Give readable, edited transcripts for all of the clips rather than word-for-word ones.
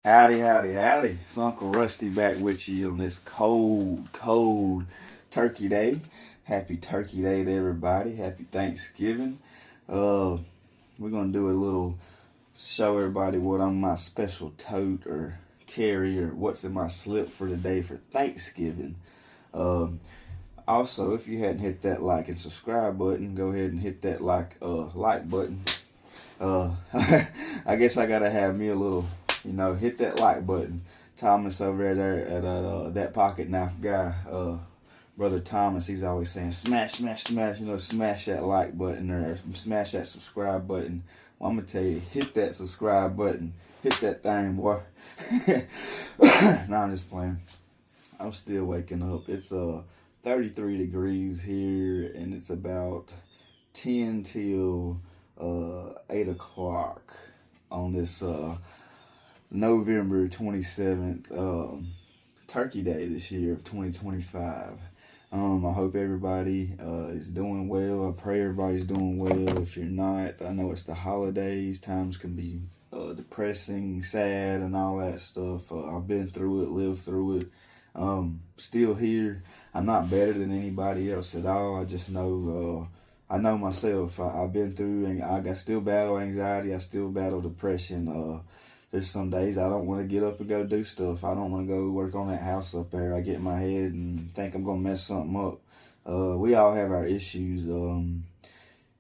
Howdy, howdy, howdy. It's Uncle Rusty back with you on this cold Turkey Day. Happy Turkey Day to everybody. Happy Thanksgiving. Uh, we're gonna do a little show everybody what on my special tote or carry or what's in my slip for the day for Thanksgiving. Um, Also, if you hadn't hit that like and subscribe button, go ahead and hit that like button. Uh, I guess I gotta have me a little, hit that like button. Thomas over there at that pocket knife guy, brother Thomas, he's always saying smash, smash, smash. Smash that like button or smash that subscribe button. Well, I'm gonna tell you, hit that subscribe button, hit that thing, boy. No, I'm just playing. I'm still waking up. It's 33 degrees here, and it's about 10 till 8 o'clock on this November 27th Turkey Day this year of 2025. I hope everybody is doing well. I pray everybody's doing well. If you're not, I know it's the holidays. Times can be depressing, sad, and all that stuff. I've been through it, lived through it. Still here. I'm not better than anybody else at all. I just know, I know myself. I've been through, and I still battle anxiety. I still battle depression. There's some days I don't want to get up and go do stuff. I don't want to go work on that house up there. I get in my head and think I'm going to mess something up. We all have our issues. In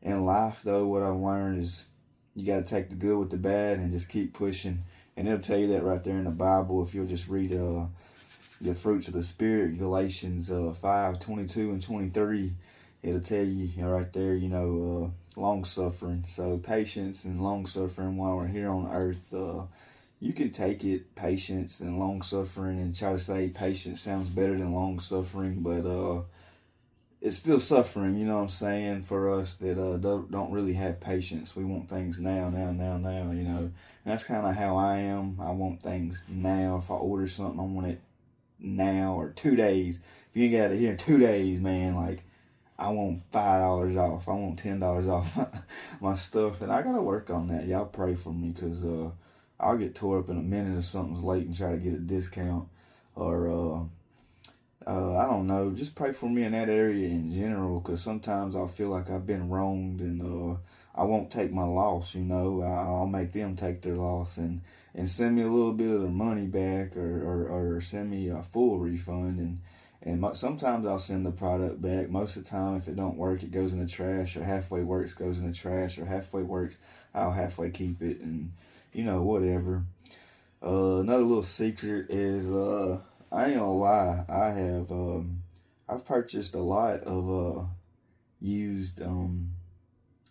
life, though, what I've learned is you got to take the good with the bad and just keep pushing. And it'll tell you that right there in the Bible if you'll just read the fruits of the Spirit, Galatians 5:22 and 23. It'll tell you right there, long suffering. So patience and long suffering while we're here on earth. You can take it, patience and long suffering, and try to say patience sounds better than long suffering, but it's still suffering, you know what I'm saying, for us that don't really have patience. We want things now, And that's kind of how I am. I want things now. If I order something, I want it now or 2 days. If you ain't got it here in 2 days, man, like, I want $5 off. I want $10 off my stuff, and I gotta work on that. Y'all pray for me, cause I'll get tore up in a minute if something's late and try to get a discount, or I don't know. Just pray for me in that area in general, cause sometimes I feel like I've been wronged, and I won't take my loss. I'll make them take their loss and send me a little bit of their money back, or send me a full refund. And sometimes I'll send the product back. Most of the time, if it don't work, it goes in the trash, or halfway works goes in the trash, or halfway works, I'll halfway keep it, and whatever. Another little secret is I ain't gonna lie, I've purchased a lot of used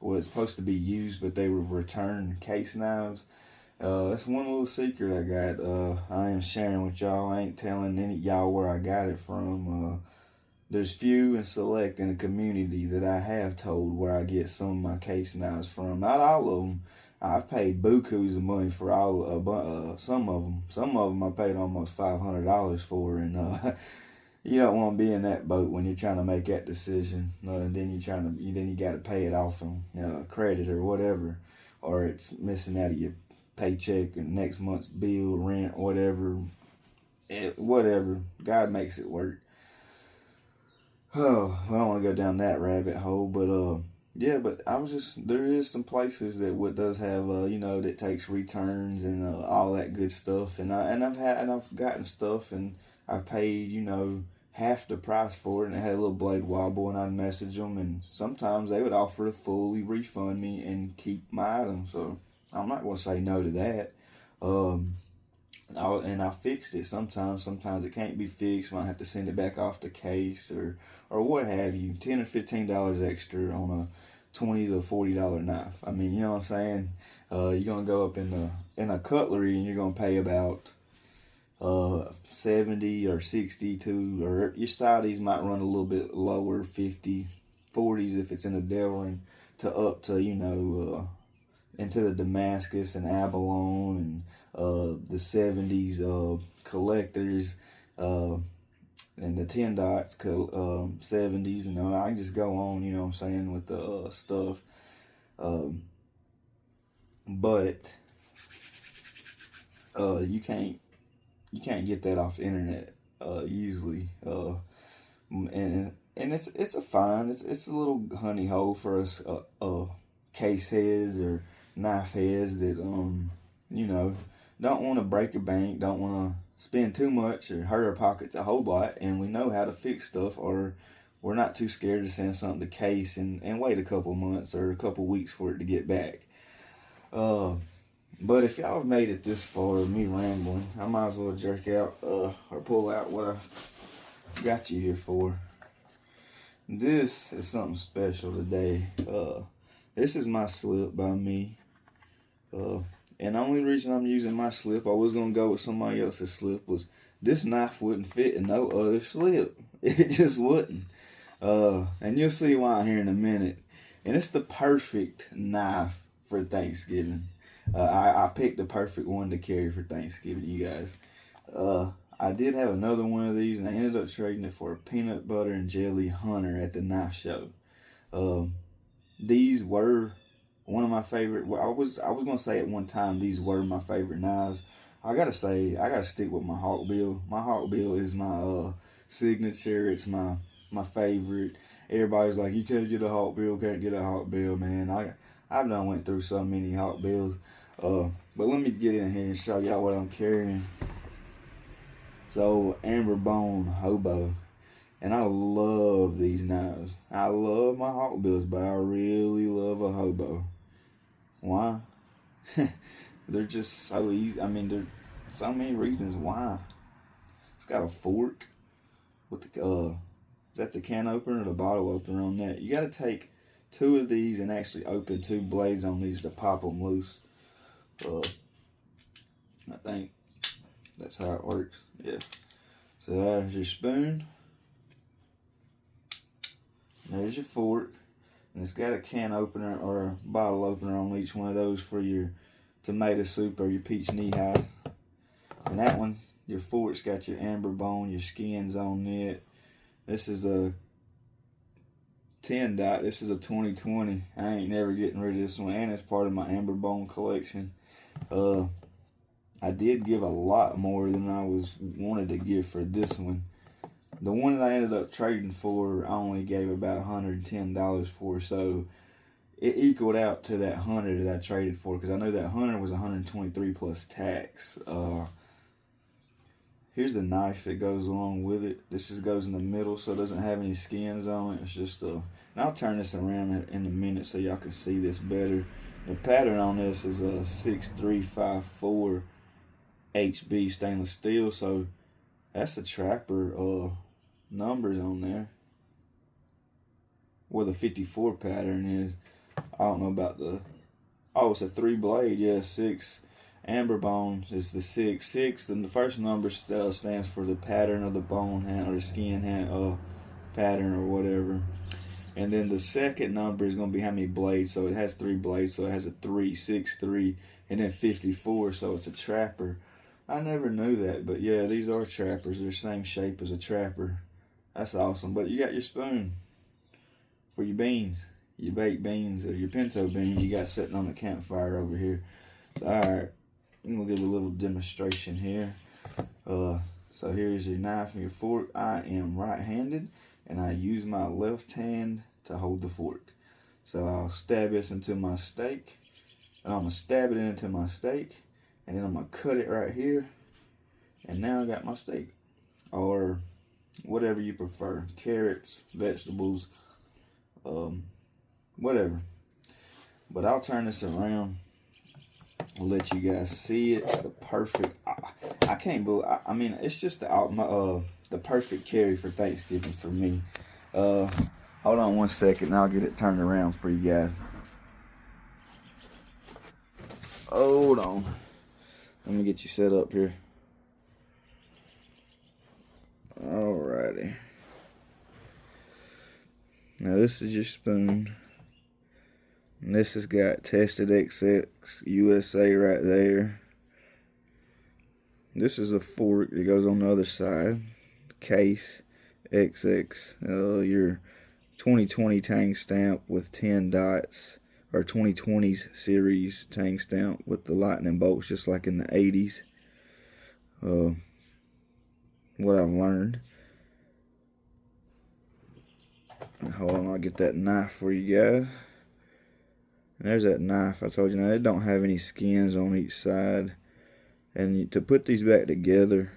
it's supposed to be used, but they were return case knives. That's one little secret I got. I am sharing with y'all. I ain't telling any y'all where I got it from. There's few and select in the community that I have told where I get some of my case knives from. Not all of them. I've paid bukus of money for some of them. Some of them I paid almost $500 for, and you don't want to be in that boat when you're trying to make that decision. And then you got to pay it off on credit or whatever, or it's missing out of your paycheck and next month's bill, rent, whatever. Whatever. God makes it work. Oh, I don't want to go down that rabbit hole, but yeah, but there is some places that what does have that takes returns and all that good stuff, and I've gotten stuff and I've paid half the price for it, and it had a little blade wobble, and I'd message them, and sometimes they would offer to fully refund me and keep my item. So I'm not going to say no to that. And I fixed it sometimes. Sometimes it can't be fixed. Might have to send it back off the case or what have you. $10 or $15 extra on a $20 to $40 knife. I mean, you know what I'm saying? You're gonna go up in a cutlery and you're gonna pay about 70 or 62, or your Saudis might run a little bit lower, 50, 40s if it's in a Delrin, to up to into the Damascus and Abalone and the 70s collectors and the 10 dots 70s, I can just go on, what I'm saying, with the stuff. But You can't get that off the internet easily. And it's a find. It's a little honey hole for us case heads or knife heads that you know, don't want to break a bank, don't want to spend too much or hurt our pockets a whole lot, and we know how to fix stuff, or we're not too scared to send something to case and wait a couple months or a couple weeks for it to get back. But if y'all have made it this far, me rambling, I might as well jerk out or pull out what I got you here for. This is something special today. This is my slip by me. And the only reason I'm using my slip, I was going to go with somebody else's slip, was this knife wouldn't fit in no other slip. It just wouldn't. And you'll see why here in a minute. And it's the perfect knife for Thanksgiving. I picked the perfect one to carry for Thanksgiving, you guys. I did have another one of these, and I ended up trading it for a peanut butter and jelly hunter at the knife show. These were one of my favorite. Well, I was gonna say at one time these were my favorite knives. I gotta say, I gotta stick with my Hawkbill. My Hawkbill is my signature. It's my favorite. Everybody's like, you can't get a Hawkbill, can't get a Hawkbill, man. I've done went through so many Hawkbills. But let me get in here and show y'all what I'm carrying. So amber bone hobo. And I love these knives. I love my Hawkbills, but I really love a hobo. Why? They're just so easy. I mean, there's so many reasons why. It's got a fork with the is that the can opener or the bottle opener on that? You got to take two of these and actually open two blades on these to pop them loose. I think that's how it works. Yeah. So there's your spoon. There's your fork. And it's got a can opener or a bottle opener on each one of those for your tomato soup or your peach knee-high. And that one, your fork's got your amber bone, your skins on it. This is a 10 dot. This is a 2020. I ain't never getting rid of this one, and it's part of my amber bone collection. I did give a lot more than I wanted to give for this one. The one that I ended up trading for, I only gave about $110 for, so it equaled out to that 100 that I traded for, because I know that 100 was 123 plus tax. Here's the knife that goes along with it. This just goes in the middle, so it doesn't have any skins on it. It's just and I'll turn this around in a minute so y'all can see this better. The pattern on this is a 6354 HB stainless steel, so that's a trapper numbers on there. Where the 54 pattern is, I don't know about the. Oh, it's a 3 blade. Yeah, 6. Amber bone is the 6. 6. Then the first number stands for the pattern of the bone hand or the skin hand pattern or whatever. And then the second number is going to be how many blades. So it has 3 blades. So it has a 3, 6, 3, and then 54. So it's a trapper. I never knew that, but yeah, these are trappers. They're the same shape as a trapper. That's awesome. But you got your spoon for your beans, your baked beans or your pinto beans you got sitting on the campfire over here. So, all right, I'm gonna give a little demonstration here. So here's your knife and your fork. I am right-handed, and I use my left hand to hold the fork. So I'll stab this into my steak, and I'm gonna stab it into my steak, and then I'm gonna cut it right here, and now I got my steak, or whatever you prefer, carrots, vegetables, whatever. But I'll turn this around and let you guys see it. It's the perfect. I can't believe. I mean, it's just the perfect carry for Thanksgiving for me. Hold on one second, and I'll get it turned around for you guys. Hold on. Let me get you set up here. Alrighty. Now this is your spoon. And this has got Tested XX USA right there. This is a fork that goes on the other side. Case XX. Your 2020 tang stamp with 10 dots. Or 2020s series tang stamp with the lightning bolts just like in the 80s. what I've learned. Hold on, I'll get that knife for you guys. And there's that knife I told you. Now, it don't have any skins on each side. And to put these back together,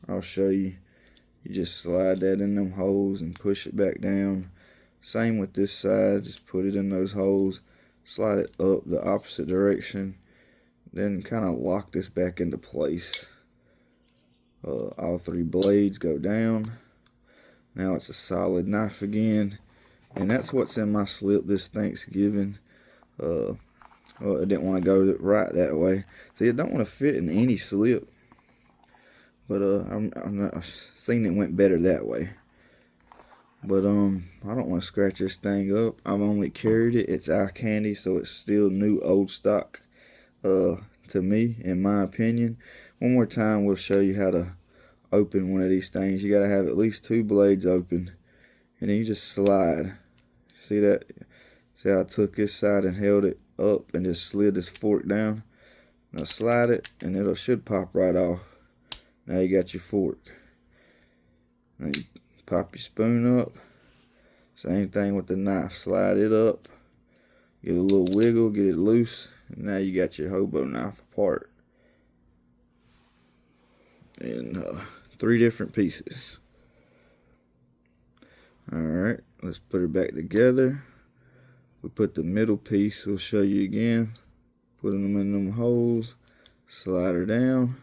I'll show you. You just slide that in them holes and push it back down. Same with this side. Just put it in those holes. Slide it up the opposite direction. Then kind of lock this back into place. All three blades go down. Now it's a solid knife again. And that's what's in my slip this Thanksgiving. Well, I didn't want to go right that way. See, it don't want to fit in any slip. But I'm not seeing it went better that way. But I don't want to scratch this thing up. I've only carried it. It's eye candy, so it's still new old stock. To me, in my opinion. One more time, we'll show you how to open one of these things. You gotta have at least 2 blades open, and then you just slide. See that? See how I took this side and held it up and just slid this fork down? Now slide it, and it should pop right off. Now you got your fork. Now you pop your spoon up. Same thing with the knife. Slide it up. Get a little wiggle, get it loose. And now you got your hobo knife apart. In 3 different pieces. Alright, let's put it back together. We put the middle piece, we'll show you again. Putting them in them holes. Slide her down.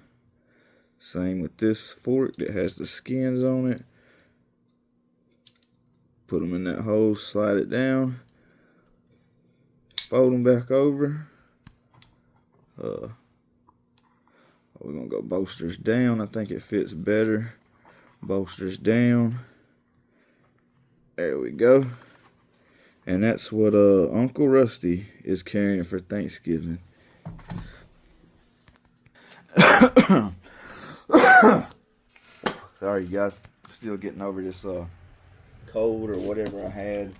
Same with this fork that has the skins on it. Put them in that hole, slide it down. Fold them back over. We're going to go bolsters down. I think it fits better. Bolsters down. There we go. And that's what Uncle Rusty is carrying for Thanksgiving. Sorry, you guys. Still getting over this cold or whatever I had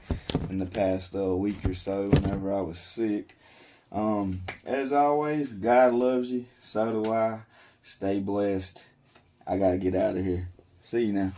in the past week or so whenever I was sick. As always, God loves you. So do I. Stay blessed. I gotta get out of here. See you now.